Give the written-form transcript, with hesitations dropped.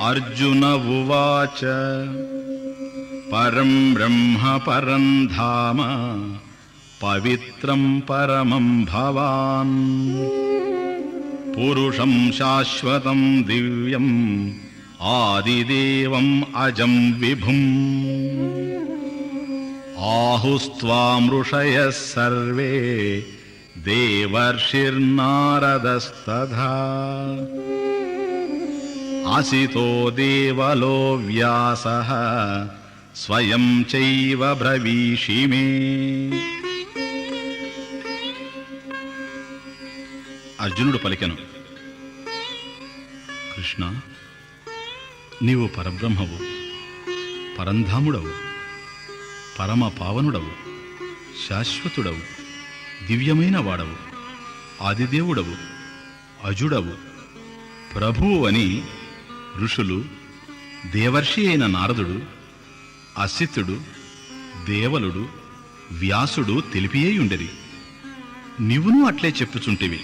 అర్జున ఉవాచ పరం బ్రహ్మ పరం ధామ పవిత్రం పరమం భవాన్ పురుషం శాశ్వతం దివ్యం ఆదిదేవం అజం విభుం ఆహుస్త్వాం ఋషయః సర్వే దేవర్షిర్నారదస్తథా అసితో దేవలో వ్యాసః స్వయం చైవ బ్రవీషి మే. అర్జునుడు పలికెను, కృష్ణ, నీవు పరబ్రహ్మవు, పరంధాముడవు, పరమ పావనుడవు, శాశ్వతుడవు, దివ్యమైన వాడవు, ఆదిదేవుడవు, అజుడవు, ప్రభువు అని ఋషులు, దేవర్షి అయిన నారదుడు, అసితుడు, దేవలుడు, వ్యాసుడు తెలిపియేయుండిరి. నీవును అట్లే చెప్పుచుంటివి.